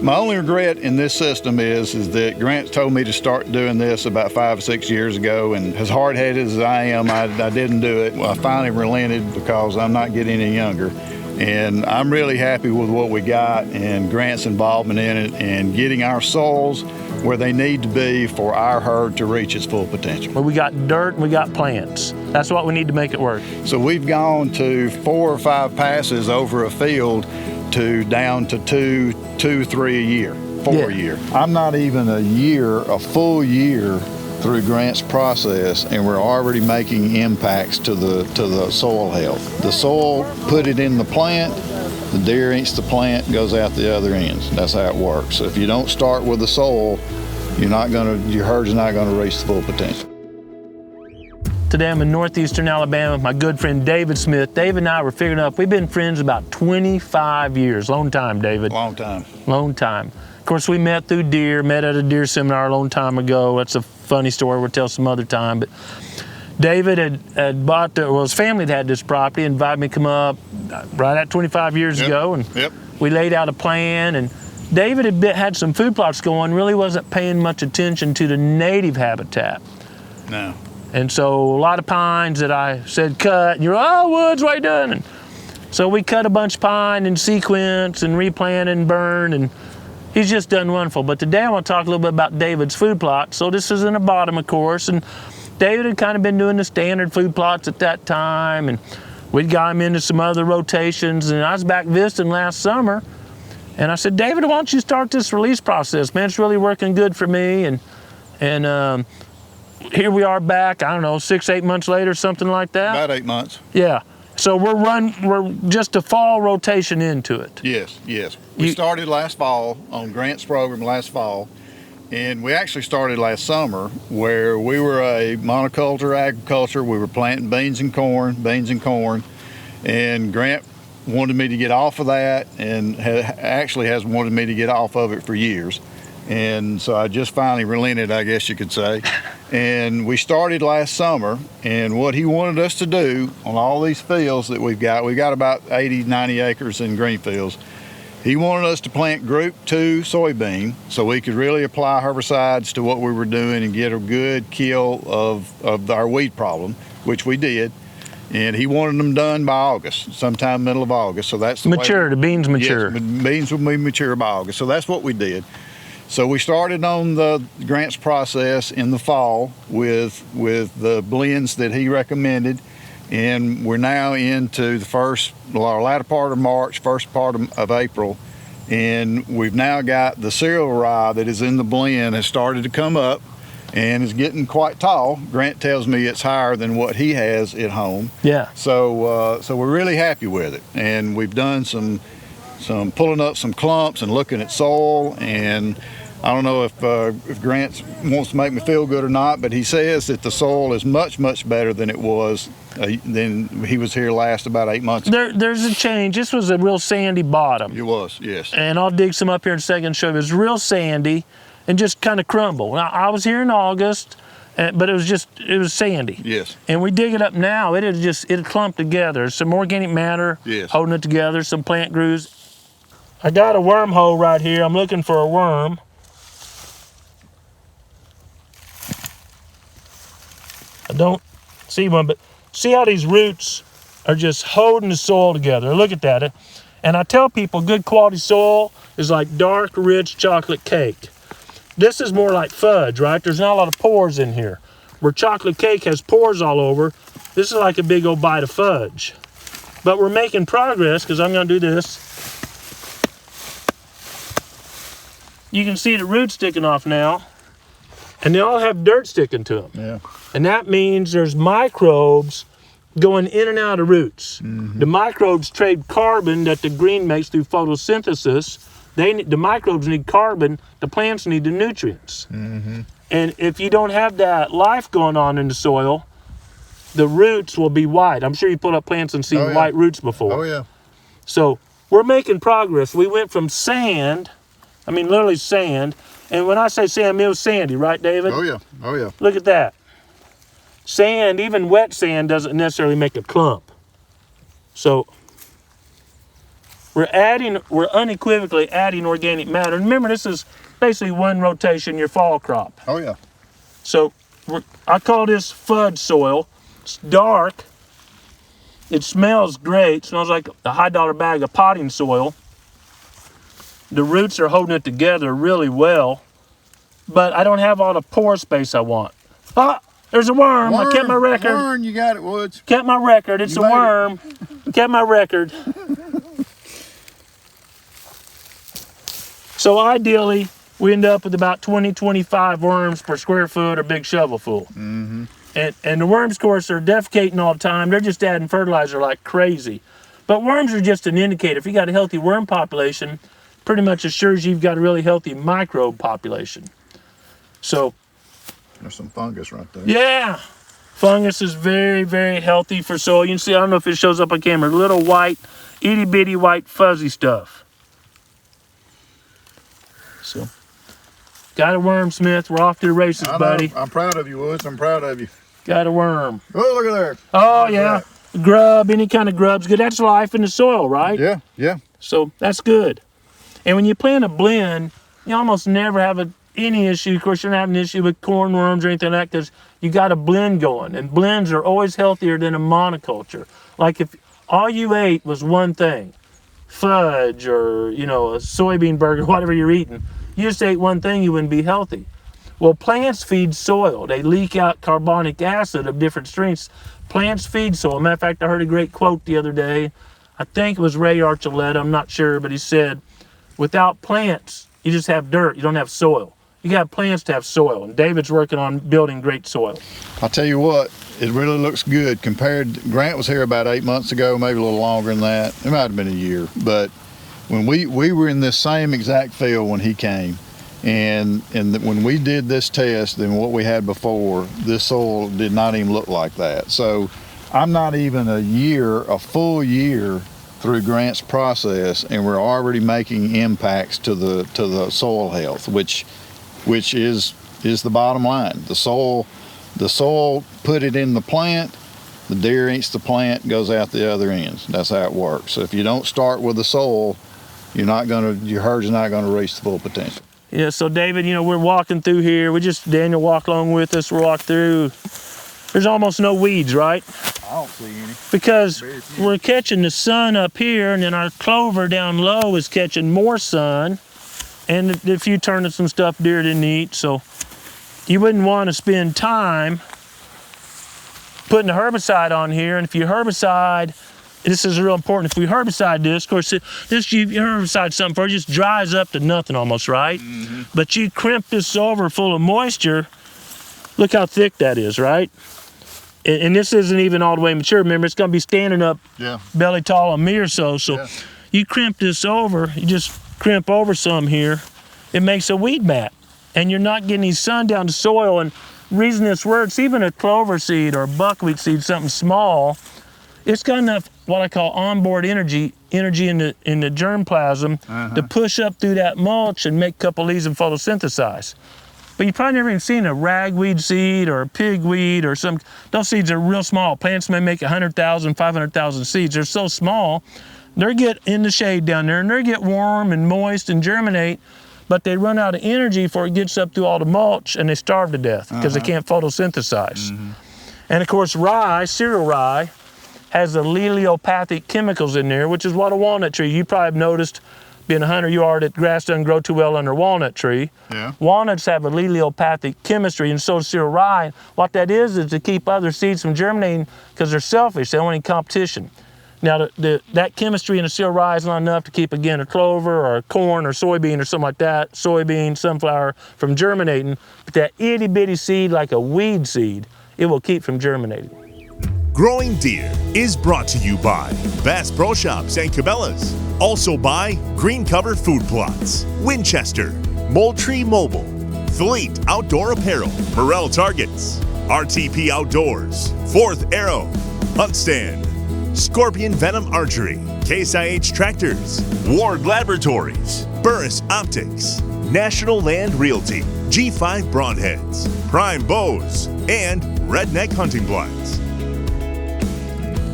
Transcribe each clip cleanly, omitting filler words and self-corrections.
My only regret in this system is that Grant told me to start doing this about 5 or 6 years ago, and as hard-headed as I am, I didn't do it. Well, I finally relented because I'm not getting any younger. And I'm really happy with what we got and Grant's involvement in it and getting our soils where they need to be for our herd to reach its full potential. Well, we got dirt and we got plants. That's what we need to make it work. So we've gone to 4 or 5 passes over a field to down to 2, 3 a year, 4 a year. I'm not even a full year through Grant's process, and we're already making impacts to the soil health. The soil, put it in the plant, the deer eats the plant, goes out the other ends. That's how it works. So if you don't start with the soil, your herd's not gonna reach the full potential. Today I'm in northeastern Alabama with my good friend David Smith. David and I were figuring out, we've been friends about 25 years. Long time, David. Long time. Long time. Of course, we met through deer, met at a deer seminar a long time ago. That's a funny story we'll tell some other time. But David had bought, his family had had this property, invited me to come up right at 25 years ago, and we laid out a plan. And David had some food plots going, really wasn't paying much attention to the native habitat. No. And so a lot of pines that I said cut, and you're, oh, Woods, what are you doing? And so we cut a bunch of pine in sequence and replanted and burned, and he's just done wonderful. But today I want to talk a little bit about David's food plot. So this is in the bottom, of course, and David had kind of been doing the standard food plots at that time, and we'd got him into some other rotations, and I was back visiting last summer, and I said, David, why don't you start this release process? Man, it's really working good for me, and here we are back, I don't know, 6, 8 months later, something like that? About 8 months. Yeah. So we're just a fall rotation into it. Yes, yes. We started last fall on Grant's program last fall, and we actually started last summer where we were a monoculture agriculture. We were planting beans and corn, and Grant wanted me to get off of that, and actually has wanted me to get off of it for years. And so I just finally relented, I guess you could say. And we started last summer, and what he wanted us to do on all these fields that we've got about 80, 90 acres in green fields. He wanted us to plant group 2 soybean so we could really apply herbicides to what we were doing and get a good kill of our weed problem, which we did. And he wanted them done by August, sometime middle of August. So that's the mature, the beans mature. Yes, beans will be mature by August. So that's what we did. So we started on the Grant's process in the fall with the blends that he recommended, and we're now into the latter part of March, first part of April, and we've now got the cereal rye that is in the blend has started to come up and is getting quite tall. Grant tells me it's higher than what he has at home. Yeah. So we're really happy with it, and we've done some pulling up some clumps and looking at soil, and I don't know if Grant wants to make me feel good or not, but he says that the soil is much, much better than it was than he was here last about 8 months ago. There's a change. This was a real sandy bottom. It was, yes. And I'll dig some up here in a second and show you. It was real sandy and just kind of crumble. Now, I was here in August, but it was sandy. Yes. And we dig it up now, it clumped together. Some organic matter holding it together, some plant grooves. I got a wormhole right here. I'm looking for a worm. I don't see one, but see how these roots are just holding the soil together. Look at that. And I tell people good quality soil is like dark, rich chocolate cake. This is more like fudge, right? There's not a lot of pores in here. Where chocolate cake has pores all over, this is like a big old bite of fudge. But we're making progress because I'm going to do this. You can see the roots sticking off now. And they all have dirt sticking to them. Yeah. And that means there's microbes going in and out of roots. Mm-hmm. The microbes trade carbon that the green makes through photosynthesis. The microbes need carbon, the plants need the nutrients. Mm-hmm. And if you don't have that life going on in the soil, the roots will be white. I'm sure you put up plants and seen white roots before. Oh, yeah. So we're making progress. We went from sand, I mean literally sand, and when I say sand, it was sandy, right, David? Oh, yeah. Oh, yeah. Look at that. Sand, even wet sand, doesn't necessarily make a clump. So we're unequivocally adding organic matter. Remember, this is basically one rotation your fall crop. Oh yeah. So I call this fud soil. It's dark. It smells great. It smells like a high-dollar bag of potting soil. The roots are holding it together really well, but I don't have all the pore space I want. Ah, there's a worm. I kept my record. Worm, you got it, Woods. Kept my record. It's a worm. Kept my record. So ideally, we end up with about 20, 25 worms per square foot or big shovelful. Mm-hmm. And the worms, of course, are defecating all the time. They're just adding fertilizer like crazy. But worms are just an indicator. If you got a healthy worm population, pretty much assures you've got a really healthy microbe population. So there's some fungus right there. Yeah, fungus is very, very healthy for soil. You can see, I don't know if it shows up on camera, little white, itty bitty white fuzzy stuff. So, got a worm, Smith. We're off to the races, buddy. I'm proud of you, Woods. I'm proud of you. Got a worm. Oh, look at there. Oh, yeah. Grub, any kind of grub's good. That's life in the soil, right? Yeah, yeah. So that's good. And when you plant a blend, you almost never have any issue. Of course, you're not having an issue with corn worms or anything like that because you got a blend going. And blends are always healthier than a monoculture. Like if all you ate was one thing, fudge or, a soybean burger, whatever you're eating, you just ate one thing, you wouldn't be healthy. Well, plants feed soil. They leak out carbonic acid of different strengths. Plants feed soil. Matter of fact, I heard a great quote the other day. I think it was Ray Archuleta, I'm not sure, but he said, without plants, you just have dirt, you don't have soil. You got plants to have soil, and David's working on building great soil. I'll tell you what, it really looks good Grant was here about 8 months ago, maybe a little longer than that. It might have been a year, but when we were in this same exact field when he came, and when we did this test and what we had before, this soil did not even look like that. So I'm not even a full year through Grant's process, and we're already making impacts to the soil health, which is the bottom line. The soil put it in the plant, the deer eats the plant, goes out the other end. That's how it works. So if you don't start with the soil, your herd's not gonna reach the full potential. Yeah, so David, we're walking through here. Daniel walked along with us, we walked through. There's almost no weeds, right? I don't see any. Because we're catching the sun up here, and then our clover down low is catching more sun. And a few turnips and stuff deer didn't eat, so you wouldn't want to spend time putting a herbicide on here. And if you herbicide, this is real important. If we herbicide this, of course, you herbicide something for it, just dries up to nothing almost, right? Mm-hmm. But you crimp this over full of moisture, look how thick that is, right? And this isn't even all the way mature. Remember, it's going to be standing up belly tall on me or so. So you crimp this over, you just crimp over some here, it makes a weed mat. And you're not getting any sun down to soil. And the reason this works, even a clover seed or a buckwheat seed, something small, it's got enough what I call onboard energy in the germplasm to push up through that mulch and make a couple of leaves and photosynthesize. But you've probably never even seen a ragweed seed or a pigweed or some. Those seeds are real small. Plants may make 100,000, 500,000 seeds. They're so small, they get in the shade down there and they get warm and moist and germinate, but they run out of energy before it gets up through all the mulch and they starve to death because they can't photosynthesize. Mm-hmm. And of course, cereal rye, has the allelopathic chemicals in there, which is what a walnut tree. You probably have noticed, being a hunter, you are, that grass doesn't grow too well under a walnut tree. Yeah. Walnuts have allelopathic chemistry, and so does cereal rye. What that is to keep other seeds from germinating because they're selfish. They don't want any competition. Now, that chemistry in a cereal rye is not enough to keep, again, a clover or a corn or soybean or something like that, soybean, sunflower, from germinating. But that itty bitty seed, like a weed seed, it will keep from germinating. Growing Deer is brought to you by Bass Pro Shops and Cabela's. Also by Green Cover Food Plots, Winchester, Moultrie Mobile, Fleet Outdoor Apparel, Morel Targets, RTP Outdoors, Fourth Arrow, Hunt Stand, Scorpion Venom Archery, Case IH Tractors, Ward Laboratories, Burris Optics, National Land Realty, G5 Broadheads, Prime Bows, and Redneck Hunting Blinds.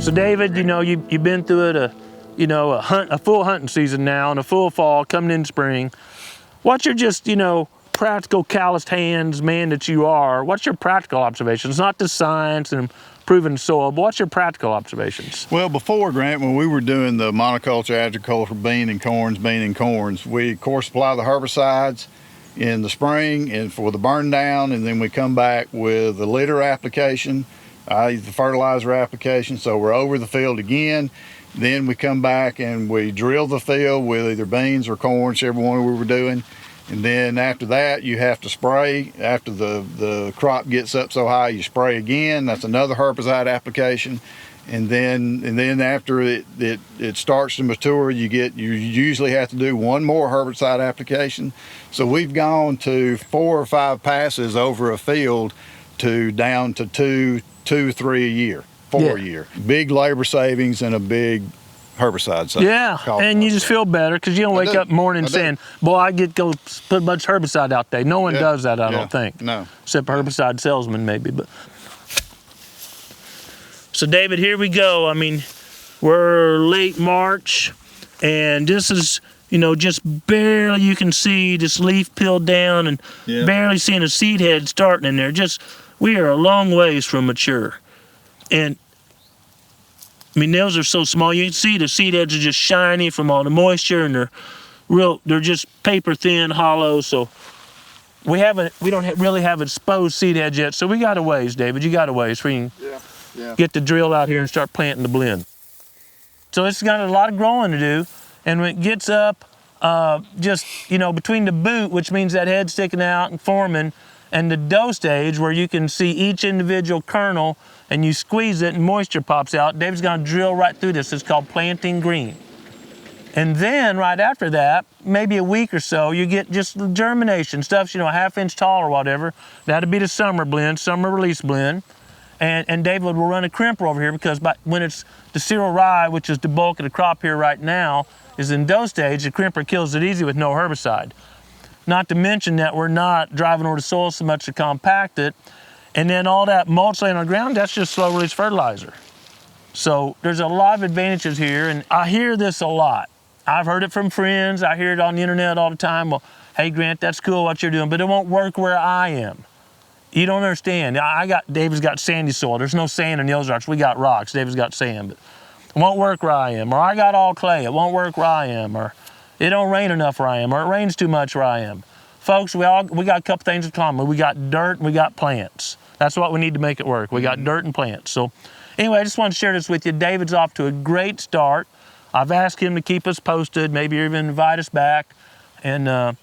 So David, you've been through it you know, a full hunting season now and a full fall coming in spring. What's your just, you know, practical calloused hands man that you are, what's your practical observations? Not the science and improving soil, but what's your practical observations? Well, before, Grant, when we were doing the monoculture agriculture, bean and corns, we of course apply the herbicides in the spring and for the burn down, and then we come back with the litter application, the fertilizer application, so we're over the field again. Then we come back and we drill the field with either beans or corn, whichever one we were doing. And then after that, you have to spray. After the crop gets up so high, you spray again. That's another herbicide application. And then after it starts to mature, you usually have to do one more herbicide application. So we've gone to 4 or 5 passes over a field down to two, 3 a year, 4 a year. Big labor savings and a big herbicide. Yeah, and you just feel better because you don't wake up in the morning saying, boy, I go put a bunch of herbicide out there. No one does that, I don't think. No. Except herbicide salesman maybe. But so David, here we go. I mean, we're late March, and this is, you know, just barely you can see this leaf peeled down and barely seeing a seed head starting in there. We are a long ways from mature. And I mean, nails are so small, you can see the seed heads are just shiny from all the moisture, and they're just paper thin, hollow. So we don't really have exposed seed heads yet. So we got a ways, David. You got a ways for you can get the drill out here and start planting the blend. So it's got a lot of growing to do, and when it gets up, just, you know, between the boot, which means that head sticking out and forming, and the dough stage where you can see each individual kernel and you squeeze it and moisture pops out, Dave's gonna drill right through this. It's called planting green. And then right after that, maybe a week or so, you get just germination, stuff's, you know, a ½ inch tall or whatever. That'd be the summer blend, summer release blend. And David will run a crimper over here because when it's the cereal rye, which is the bulk of the crop here right now, is in dough stage, the crimper kills it easy with no herbicide. Not to mention that we're not driving over the soil so much to compact it. And then all that mulch laying on the ground, that's just slow release fertilizer. So there's a lot of advantages here, and I hear this a lot. I've heard it from friends, I hear it on the internet all the time. Well, hey Grant, that's cool what you're doing, but it won't work where I am. You don't understand. David's got sandy soil. There's no sand in the Ozarks. We got rocks. David's got sand, but it won't work where I am. Or I got all clay. It won't work where I am. Or it don't rain enough where I am. Or it rains too much where I am. Folks, we got a couple things in common. We got dirt and we got plants. That's what we need to make it work. We got dirt and plants. So anyway, I just want to share this with you. David's off to a great start. I've asked him to keep us posted, maybe even invite us back. And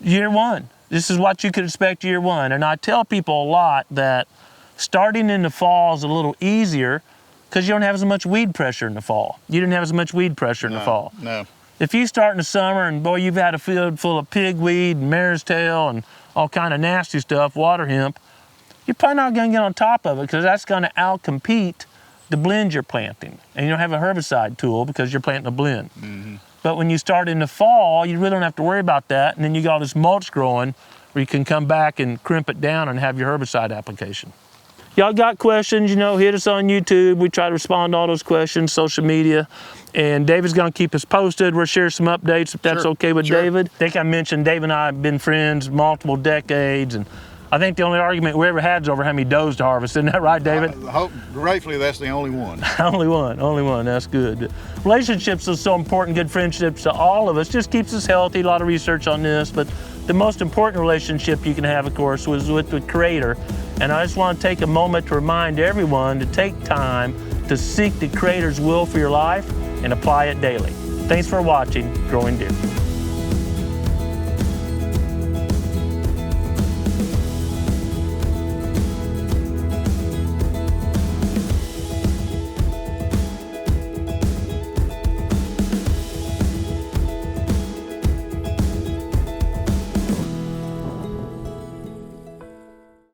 year one, this is what you could expect year one. And I tell people a lot that starting in the fall is a little easier because you don't have as much weed pressure in the fall. You didn't have as much weed pressure in the fall. No. If you start in the summer and boy, you've had a field full of pigweed and mare's tail and all kind of nasty stuff, water hemp, you're probably not gonna get on top of it because that's gonna outcompete the blend you're planting. And you don't have a herbicide tool because you're planting a blend. Mm-hmm. But when you start in the fall, you really don't have to worry about that. And then you got all this mulch growing where you can come back and crimp it down and have your herbicide application. Y'all got questions, you know, hit us on YouTube. We try to respond to all those questions, social media. And David's gonna keep us posted. We'll share some updates if that's okay with David. I think I mentioned Dave and I have been friends multiple decades, and I think the only argument we ever had is over how many does to harvest. Isn't that right, David? Gratefully, that's the only one. only one, that's good. Relationships are so important, good friendships to all of us. Just keeps us healthy, a lot of research on this, but the most important relationship you can have, of course, was with the Creator. And I just want to take a moment to remind everyone to take time to seek the Creator's will for your life and apply it daily. Thanks for watching Growing Deer.